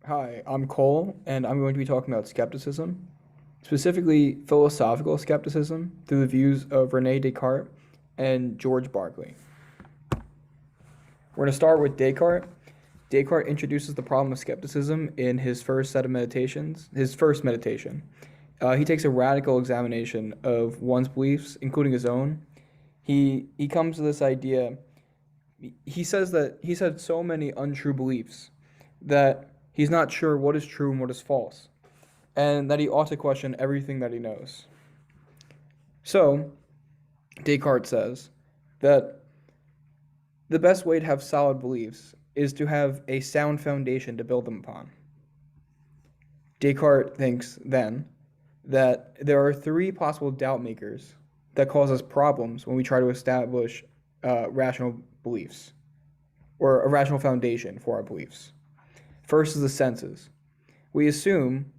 Hi, I'm Cole, and I'm going to be talking about skepticism, specifically philosophical skepticism through the views of Rene Descartes and George Berkeley. We're going to start with Descartes. Descartes introduces the problem of skepticism in his first set of meditations, his first meditation. He takes a radical examination of one's beliefs, including his own. He comes to this idea. He says that he's had so many untrue beliefs that he's not sure what is true and what is false, and that he ought to question everything that he knows. So, Descartes says that the best way to have solid beliefs is to have a sound foundation to build them upon. Descartes thinks, then, that there are three possible doubt makers that cause us problems when we try to establish rational beliefs, or a rational foundation for our beliefs. First is the senses. We assume,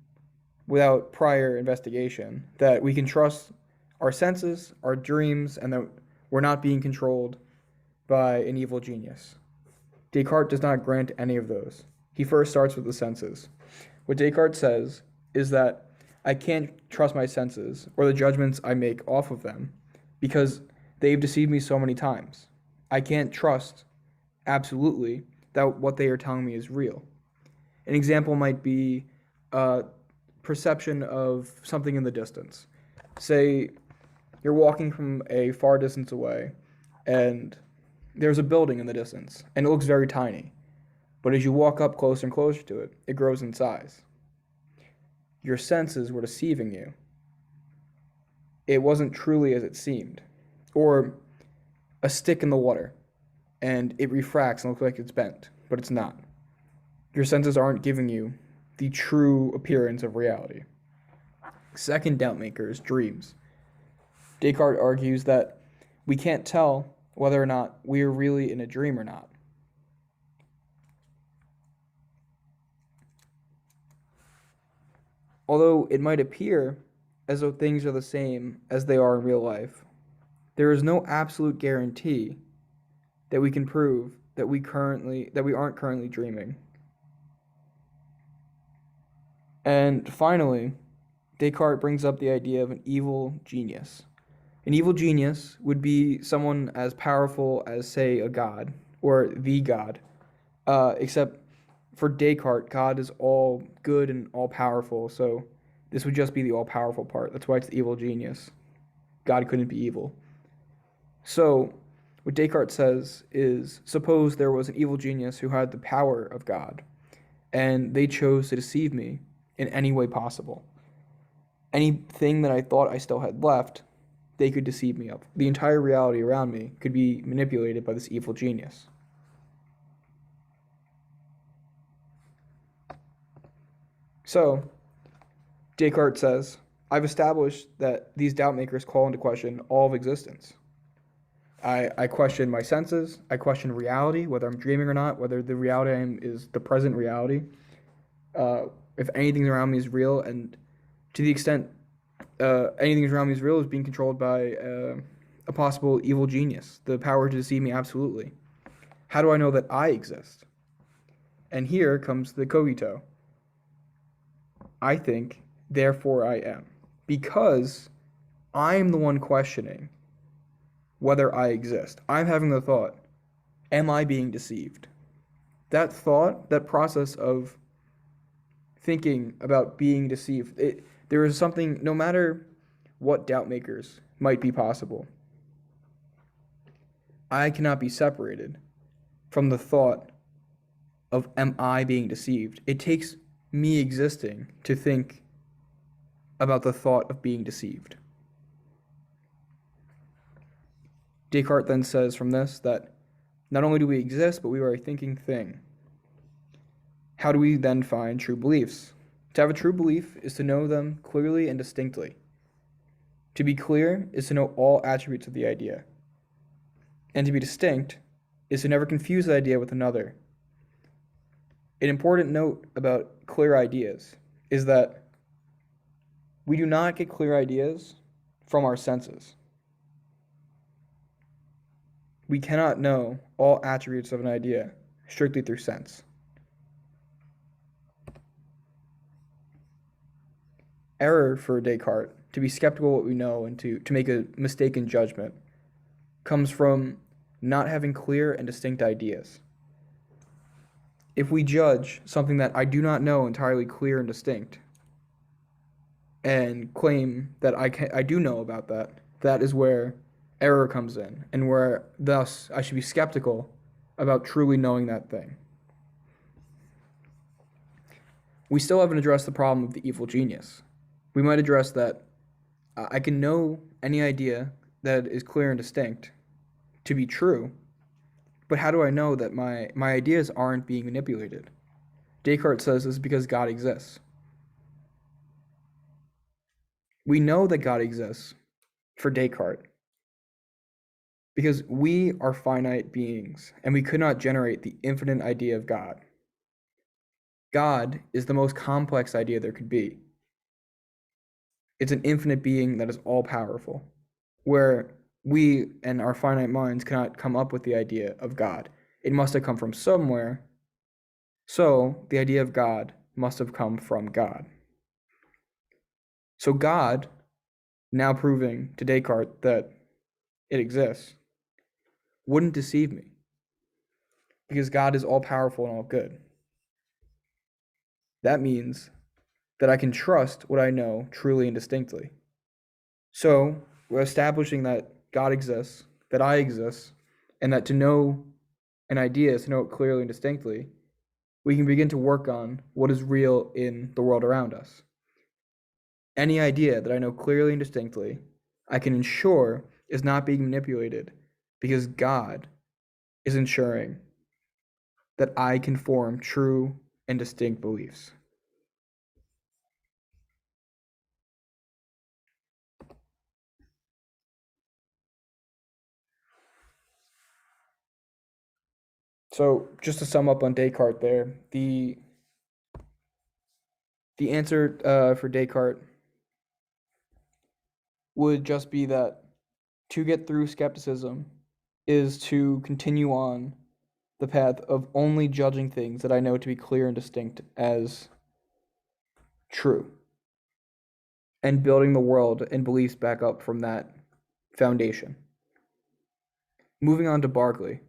without prior investigation, that we can trust our senses, our dreams, and that we're not being controlled by an evil genius. Descartes does not grant any of those. He first starts with the senses. What Descartes says is that I can't trust my senses or the judgments I make off of them because they've deceived me so many times. I can't trust absolutely that what they are telling me is real. An example might be perception of something in the distance. Say you're walking from a far distance away and there's a building in the distance and it looks very tiny. But as you walk up closer and closer to it, it grows in size. Your senses were deceiving you. It wasn't truly as it seemed. Or a stick in the water and it refracts and looks like it's bent, but it's not. Your senses aren't giving you the true appearance of reality. Second doubt maker is dreams. Descartes argues that we can't tell whether or not we are really in a dream or not. Although it might appear as though things are the same as they are in real life, there is no absolute guarantee that we can prove that we aren't currently dreaming. And finally, Descartes brings up the idea of an evil genius. An evil genius would be someone as powerful as, say, a god or the god, except for Descartes, God is all good and all powerful, so this would just be the all powerful part. That's why it's the evil genius. God couldn't be evil. So, what Descartes says is suppose there was an evil genius who had the power of God, and they chose to deceive me in any way possible. Anything that I thought I still had left, they could deceive me of. The entire reality around me could be manipulated by this evil genius. So, Descartes says, I've established that these doubt makers call into question all of existence. I question my senses, I question reality, whether I'm dreaming or not, whether the reality I am is the present reality, if anything around me is real, and to the extent anything around me is real is being controlled by a possible evil genius, the power to deceive me absolutely. How do I know that I exist? And here comes the cogito. I think, therefore I am. Because I'm the one questioning whether I exist. I'm having the thought, am I being deceived? That thought, that process of thinking about being deceived, there is something, no matter what doubt makers might be possible, I cannot be separated from the thought of am I being deceived. It takes me existing to think about the thought of being deceived. Descartes then says from this that not only do we exist, but we are a thinking thing. How do we then find true beliefs? To have a true belief is to know them clearly and distinctly. To be clear is to know all attributes of the idea. And to be distinct is to never confuse the idea with another. An important note about clear ideas is that we do not get clear ideas from our senses. We cannot know all attributes of an idea strictly through sense. error for Descartes, to be skeptical of what we know and to make a mistaken judgment, comes from not having clear and distinct ideas. If we judge something that I do not know entirely clear and distinct and claim that I do know about that, that is where error comes in, and where thus I should be skeptical about truly knowing that thing. We still haven't addressed the problem of the evil genius. We might address that I can know any idea that is clear and distinct to be true, but how do I know that my ideas aren't being manipulated? Descartes says this is because God exists. We know that God exists for Descartes because we are finite beings and we could not generate the infinite idea of God. God is the most complex idea there could be. It's an infinite being that is all powerful, where we and our finite minds cannot come up with the idea of God. It must have come from somewhere, so the idea of God must have come from God. So God, now proving to Descartes that it exists, wouldn't deceive me, because God is all powerful and all good. That means that I can trust what I know truly and distinctly. So we're establishing that God exists, that I exist, and that to know an idea is to know it clearly and distinctly, we can begin to work on what is real in the world around us. Any idea that I know clearly and distinctly, I can ensure is not being manipulated, because God is ensuring that I can form true and distinct beliefs. So just to sum up on Descartes there, the answer for Descartes would just be that to get through skepticism is to continue on the path of only judging things that I know to be clear and distinct as true, and building the world and beliefs back up from that foundation. Moving on to Berkeley.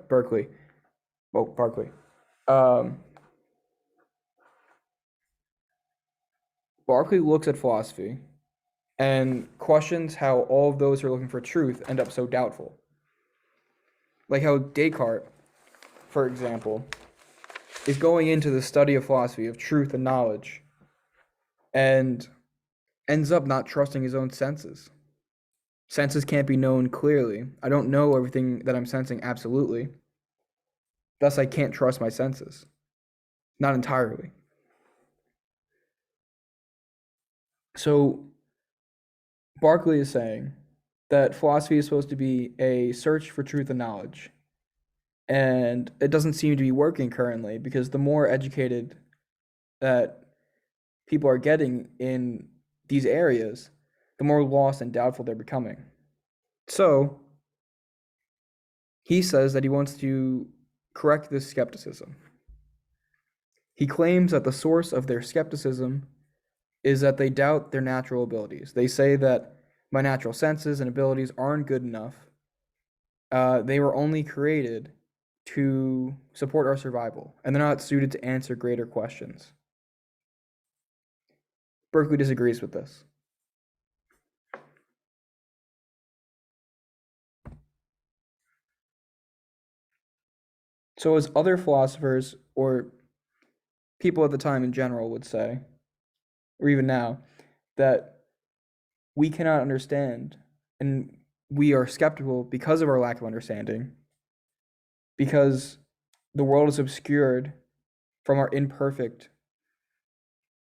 Berkeley. Um, Berkeley looks at philosophy and questions how all of those who are looking for truth end up so doubtful. Like how Descartes, for example, is going into the study of philosophy, of truth and knowledge, and ends up not trusting his own senses. Senses can't be known clearly. I don't know everything that I'm sensing absolutely. Thus, I can't trust my senses. Not entirely. So, Berkeley is saying that philosophy is supposed to be a search for truth and knowledge. And it doesn't seem to be working currently, because the more educated that people are getting in these areas, the more lost and doubtful they're becoming. So, he says that he wants to correct this skepticism. He claims that the source of their skepticism is that they doubt their natural abilities. They say that my natural senses and abilities aren't good enough. They were only created to support our survival, and they're not suited to answer greater questions. Berkeley disagrees with this. So, as other philosophers or people at the time in general would say, or even now, that we cannot understand and we are skeptical because of our lack of understanding, because the world is obscured from our imperfect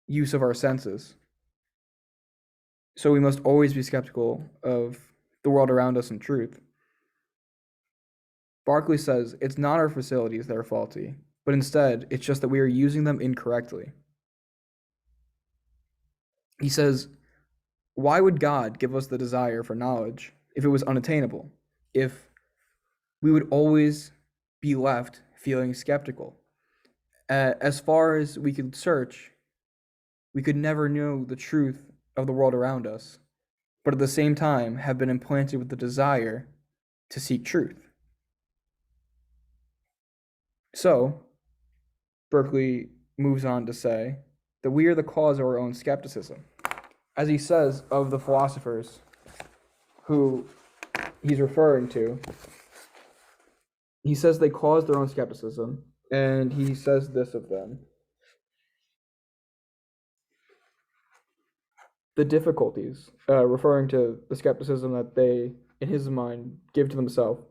use of our senses. So we must always be skeptical of the world around us and truth. Berkeley says it's not our facilities that are faulty, but instead it's just that we are using them incorrectly. He says, why would God give us the desire for knowledge if it was unattainable? If we would always be left feeling skeptical? As far as we could search, we could never know the truth of the world around us, but at the same time have been implanted with the desire to seek truth. So, Berkeley moves on to say that we are the cause of our own skepticism. As he says of the philosophers who he's referring to, he says they cause their own skepticism, and he says this of them. The difficulties, referring to the skepticism that they, in his mind, give to themselves,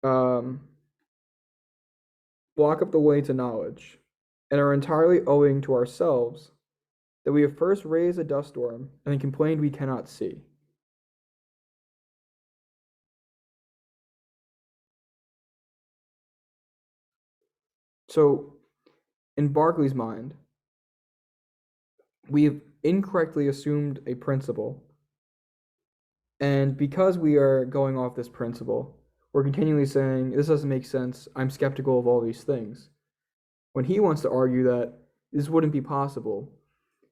block up the way to knowledge, and are entirely owing to ourselves that we have first raised a dust storm and then complained we cannot see. So, in Berkeley's mind, we have incorrectly assumed a principle, and because we are going off this principle, we're continually saying, this doesn't make sense, I'm skeptical of all these things. When he wants to argue that this wouldn't be possible,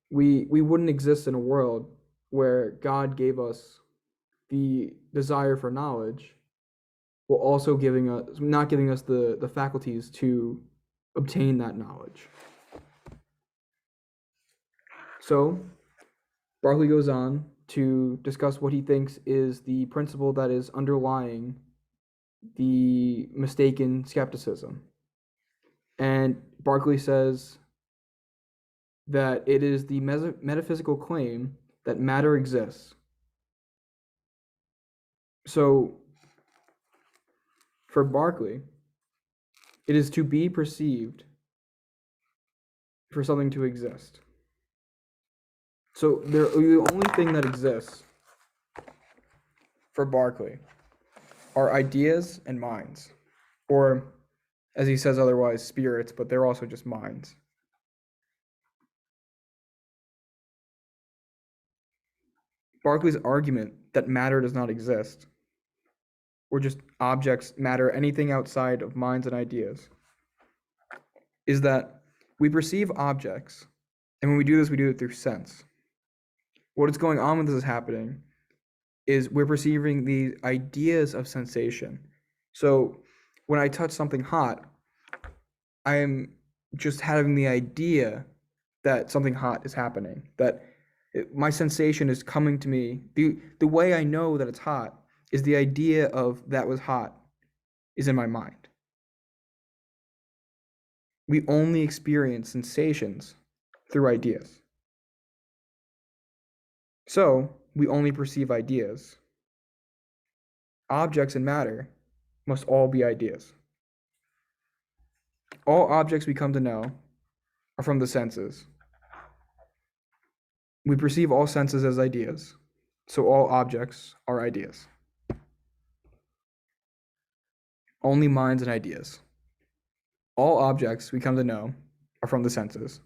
we wouldn't exist in a world where God gave us the desire for knowledge, while also not giving us the faculties to obtain that knowledge. So, Berkeley goes on to discuss what he thinks is the principle that is underlying the mistaken skepticism. And Berkeley says that it is the metaphysical claim that matter exists. So, for Berkeley, it is to be perceived for something to exist. So, the only thing that exists for Berkeley are ideas and minds, or as he says otherwise, spirits, but they're also just minds. Berkeley's argument that matter does not exist, or just objects, matter, anything outside of minds and ideas, is that we perceive objects, and when we do this, we do it through sense. What is going on when this is happening is we're perceiving the ideas of sensation. So when I touch something hot, I am just having the idea that something hot is happening, that my sensation is coming to me. The way I know that it's hot is the idea of that was hot is in my mind. We only experience sensations through ideas. So we only perceive ideas. Objects and matter must all be ideas. All objects we come to know are from the senses. We perceive all senses as ideas, so all objects are ideas. Only minds and ideas. All objects we come to know are from the senses.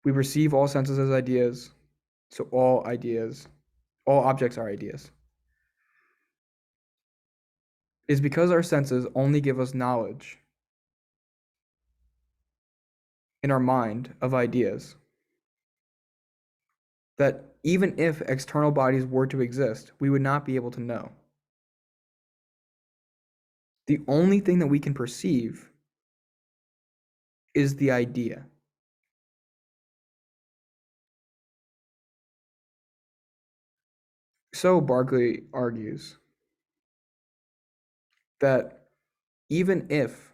We perceive all senses as ideas, so all objects are ideas. It is because our senses only give us knowledge in our mind of ideas that even if external bodies were to exist, we would not be able to know. The only thing that we can perceive is the idea. So Berkeley argues that even if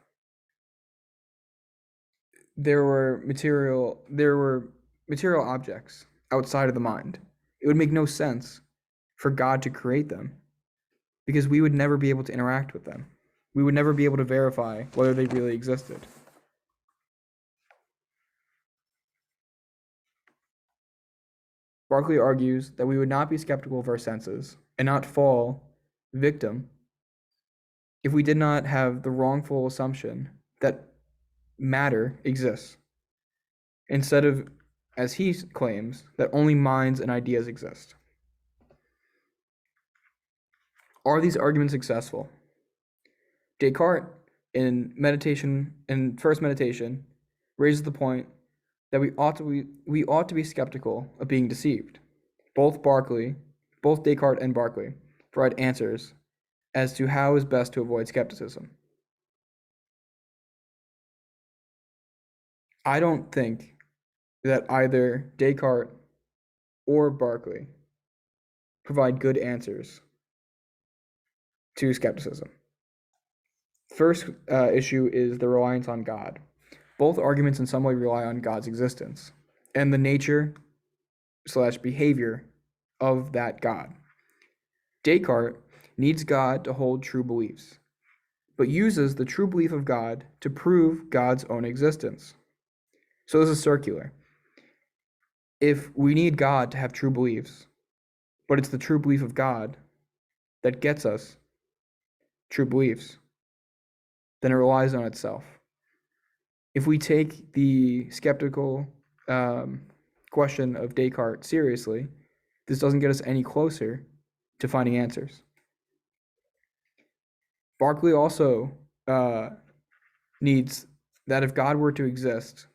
there were material objects outside of the mind, it would make no sense for God to create them, because we would never be able to interact with them. We would never be able to verify whether they really existed. Berkeley argues that we would not be skeptical of our senses and not fall victim if we did not have the wrongful assumption that matter exists, instead of, as he claims, that only minds and ideas exist. Are these arguments successful? Descartes, in First Meditation, raises the point that we ought to be skeptical of being deceived. Both Descartes and Berkeley provide answers as to how is best to avoid skepticism. I don't think that either Descartes or Berkeley provide good answers to skepticism. First issue is the reliance on God. Both arguments in some way rely on God's existence and the nature/behavior of that God. Descartes needs God to hold true beliefs, but uses the true belief of God to prove God's own existence. So this is circular. If we need God to have true beliefs, but it's the true belief of God that gets us true beliefs, then it relies on itself. If we take the skeptical question of Descartes seriously, this doesn't get us any closer to finding answers. Berkeley also needs that if God were to exist,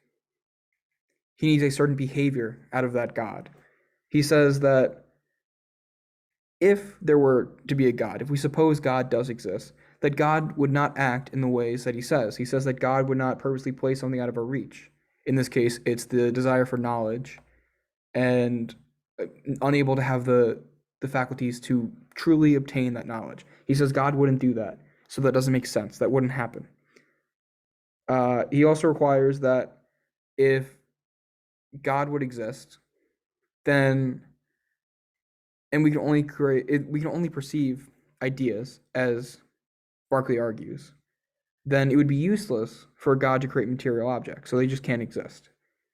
he needs a certain behavior out of that God. He says that if there were to be a God, if we suppose God does exist, that God would not act in the ways that he says. He says that God would not purposely place something out of our reach. In this case, it's the desire for knowledge and unable to have the faculties to truly obtain that knowledge. He says God wouldn't do that, so that doesn't make sense. That wouldn't happen. He also requires that if God would exist, then we can only perceive ideas, as Berkeley argues, then it would be useless for God to create material objects. So they just can't exist.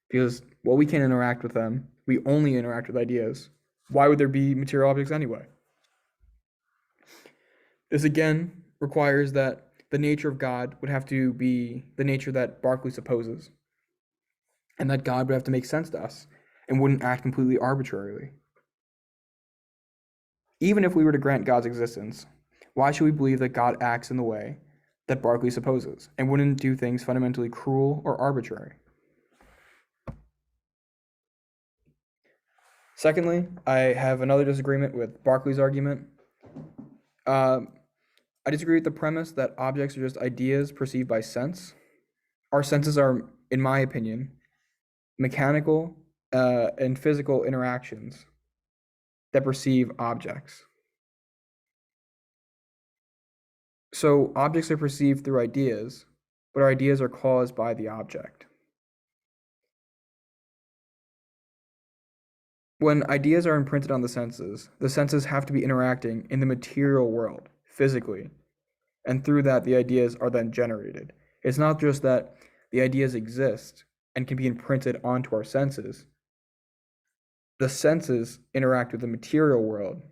Because, well, we can't interact with them. We only interact with ideas. Why would there be material objects anyway? This again requires that the nature of God would have to be the nature that Berkeley supposes, and that God would have to make sense to us and wouldn't act completely arbitrarily. Even if we were to grant God's existence, why should we believe that God acts in the way that Berkeley supposes and wouldn't do things fundamentally cruel or arbitrary? Secondly, I have another disagreement with Berkeley's argument. I disagree with the premise that objects are just ideas perceived by sense. Our senses are, in my opinion, mechanical and physical interactions that perceive objects. So objects are perceived through ideas, but our ideas are caused by the object. When ideas are imprinted on the senses have to be interacting in the material world, physically, and through that the ideas are then generated. It's not just that the ideas exist and can be imprinted onto our senses. The senses interact with the material world,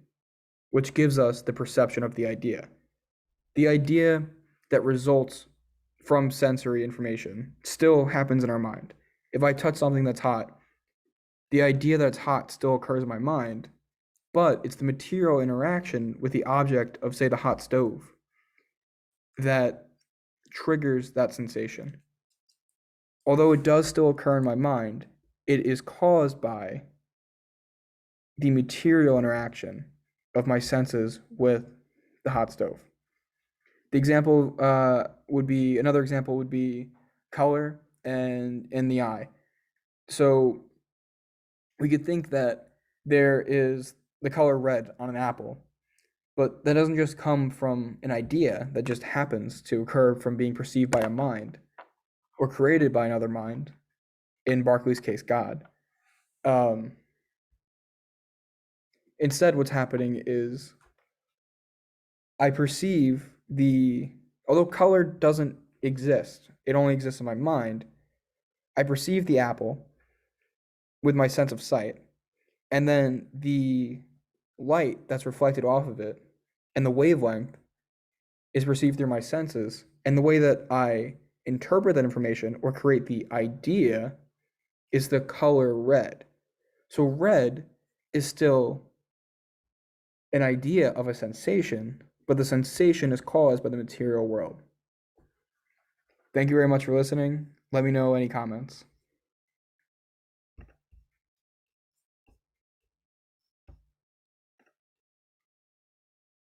which gives us the perception of the idea. The idea that results from sensory information still happens in our mind. If I touch something that's hot, the idea that it's hot still occurs in my mind, but it's the material interaction with the object of, say, the hot stove that triggers that sensation. Although it does still occur in my mind, it is caused by the material interaction of my senses with the hot stove. The example another example would be color and in the eye. So we could think that there is the color red on an apple, but that doesn't just come from an idea that just happens to occur from being perceived by a mind or created by another mind, in Berkeley's case, God. Instead, what's happening is I perceive although color doesn't exist, it only exists in my mind, I perceive the apple with my sense of sight, and then the light that's reflected off of it and the wavelength is perceived through my senses, and the way that I interpret that information or create the idea is the color red. So red is still an idea of a sensation, but the sensation is caused by the material world. Thank you very much for listening. Let me know any comments.